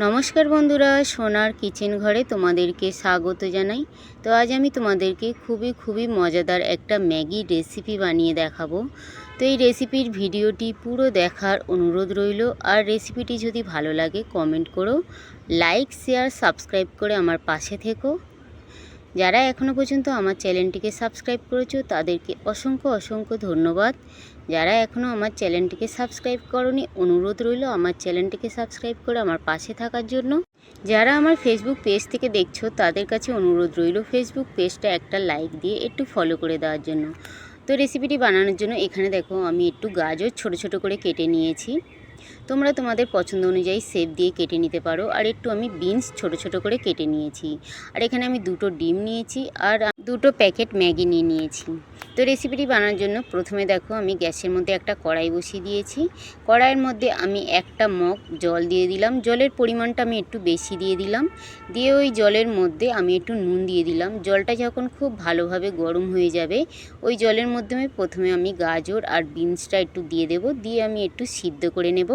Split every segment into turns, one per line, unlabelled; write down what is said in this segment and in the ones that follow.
নমস্কার বন্ধুরা, সোনার কিচেন ঘরে তোমাদেরকে স্বাগত জানাই। তো আজ আমি তোমাদেরকে খুবই মজাদার একটা ম্যাগি রেসিপি বানিয়ে দেখাবো। তো এই রেসিপির ভিডিওটি পুরো দেখার অনুরোধ রইল। আর রেসিপিটি যদি ভালো লাগে কমেন্ট করো, লাইক শেয়ার সাবস্ক্রাইব করে আমার পাশে থেকো। যারা এখনও পর্যন্ত আমার চ্যানেলটিকে সাবস্ক্রাইব করেছো তাদেরকে অসংখ্য ধন্যবাদ। যারা এখনও আমার চ্যানেলটিকে সাবস্ক্রাইব করনি, অনুরোধ রইল আমার চ্যানেলটিকে সাবস্ক্রাইব করে আমার পাশে থাকার জন্য। যারা আমার ফেসবুক পেজ থেকে দেখছো তাদের কাছে অনুরোধ রইল ফেসবুক পেজটা একটা লাইক দিয়ে একটু ফলো করে দেওয়ার জন্য। তো রেসিপিটি বানানোর জন্য এখানে দেখো আমি একটু গাজর ছোট করে কেটে নিয়েছি। তোমরা তোমাদের পছন্দ অনুযায়ী শেপ দিয়ে কেটে নিতে পারো। আর একটু আমি বিনস ছোট করে কেটে নিয়েছি। আর এখানে আমি 2টো ডিম নিয়েছি আর 2টো প্যাকেট ম্যাগি নিয়েছি। তো রেসিপিটি বানানোর জন্য প্রথমে দেখো আমি গ্যাসের মধ্যে একটা কড়াই বসিয়ে দিয়েছি। কড়াইয়ের মধ্যে আমি একটা মগ জল দিয়ে দিলাম। জলের পরিমাণটা আমি একটু বেশি দিয়ে দিলাম। দিয়ে ওই জলের মধ্যে আমি একটু নুন দিয়ে দিলাম। জলটা যখন খুব ভালোভাবে গরম হয়ে যাবে ওই জলের মধ্যে প্রথমে আমি গাজর আর বিনসটা একটু দিয়ে দেব। দিয়ে আমি একটু সিদ্ধ করে নেব।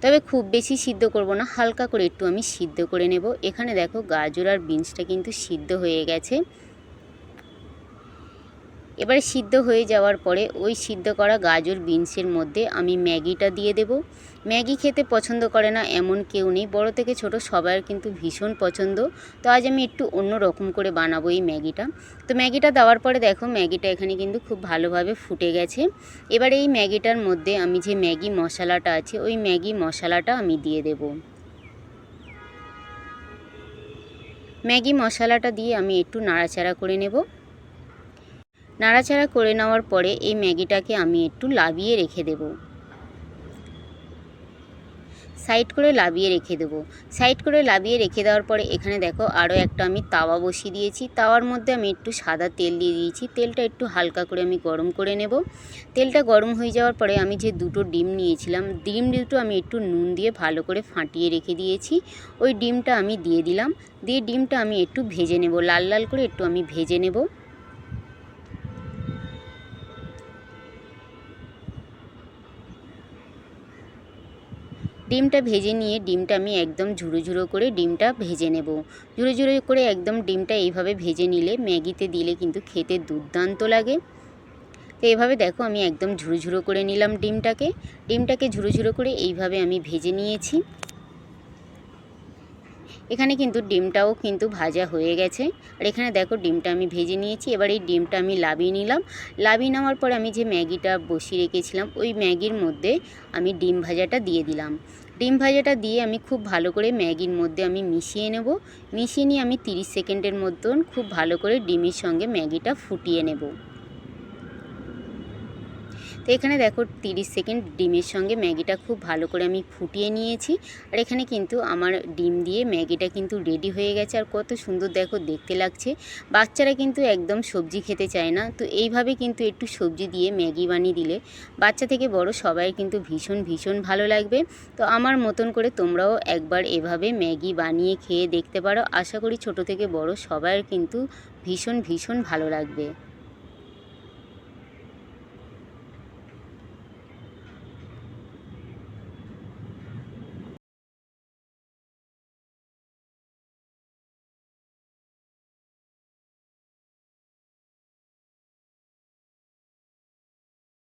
তবে খুব বেশি সিদ্ধ করব না, হালকা করে একটু আমি সিদ্ধ করে নেব। এখানে দেখো গাজর আর বিনসটা কিন্তু সিদ্ধ হয়ে গেছে। এবারে সিদ্ধ হয়ে যাওয়ার পরে ওই সিদ্ধ করা গাজর বিনসের মধ্যে আমি ম্যাগিটা দিয়ে দেব। ম্যাগি খেতে পছন্দ করে না এমন কেউ নেই, বড় থেকে ছোট সবার কিন্তু ভীষণ পছন্দ। তো আজ আমি একটু অন্য রকম করে বানাবো এই ম্যাগিটা। তো ম্যাগিটা দেওয়ার পরে দেখো ম্যাগিটা এখানে কিন্তু খুব ভালোভাবে ফুটে গেছে। এবারে এই ম্যাগিটার মধ্যে আমি যে ম্যাগি মশলাটা আছে ওই ম্যাগি মশলাটা আমি দিয়ে দেব। ম্যাগি মশলাটা দিয়ে আমি একটু নাড়াচাড়া করে নেব। নাড়াচাড়া করে নেওয়ার পরে এই ম্যাগিটাকে আমি একটু লাবিয়ে রেখে দেব। সাইড করে লাবিয়ে রেখে দেবো। সাইড করে লাবিয়ে রেখে দেওয়ার পরে এখানে দেখো আরও একটা আমি তাওয়া বসিয়ে দিয়েছি। তাওয়ার মধ্যে আমি একটু সাদা তেল দিয়ে দিয়েছি। তেলটা একটু হালকা করে আমি গরম করে নেব। তেলটা গরম হয়ে যাওয়ার পরে আমি যে 2টো ডিম নিয়েছিলাম, ডিম দুটো আমি একটু নুন দিয়ে ভালো করে ফাটিয়ে রেখে দিয়েছি। ওই ডিমটা আমি দিয়ে দিলাম। দিয়ে ডিমটা আমি একটু ভেজে নেব, লাল করে একটু আমি ভেজে নেব। ডিমটা ভেজে নিয়ে ডিমটা আমি একদম ঝুরো করে ডিমটা ভেজে নেব। ঝুরো করে একদম ডিমটা এইভাবে ভেজে নিলে ম্যাগিতে দিলে কিন্তু খেতে দুর্দান্ত লাগে। তো এইভাবে দেখো আমি একদম ঝুরো করে নিলাম ডিমটাকে ঝুরো করে এইভাবে আমি ভেজে নিয়েছি। এখানে কিন্তু ডিমটাও কিন্তু ভাজা হয়ে গেছে। আর এখানে দেখো ডিমটা আমি ভেজে নিয়েছি। এবার এই ডিমটা আমি লাবিয়ে নিলাম। লাবিয়ে নেওয়ার পরে আমি যে ম্যাগিটা বসিয়ে রেখেছিলাম ওই ম্যাগির মধ্যে আমি ডিম ভাজাটা দিয়ে দিলাম। ডিম ভাজাটা দিয়ে আমি খুব ভালো করে ম্যাগির মধ্যে আমি মিশিয়ে নেব। মিশিয়ে নিয়ে আমি 30 সেকেন্ডের মতন খুব ভালো করে ডিমের সঙ্গে ম্যাগিটা ফুটিয়ে নেব। তো এখানে দেখো 30 সেকেন্ড ডিমের সঙ্গে ম্যাগিটা খুব ভালো করে আমি ফুটিয়ে নিয়েছি। আর এখানে কিন্তু আমার ডিম দিয়ে ম্যাগিটা কিন্তু রেডি হয়ে গেছে। আর কত সুন্দর দেখো দেখতে লাগছে। বাচ্চারা কিন্তু একদম সবজি খেতে চায় না, তো এইভাবে কিন্তু একটু সবজি দিয়ে ম্যাগি বানিয়ে দিলে বাচ্চা থেকে বড় সবাই কিন্তু ভীষণ ভালো লাগবে। তো আমার মতন করে তোমরাও একবার এভাবে ম্যাগি বানিয়ে খেয়ে দেখতে পারো। আশা করি ছোট থেকে বড় সবার কিন্তু ভীষণ ভালো লাগবে।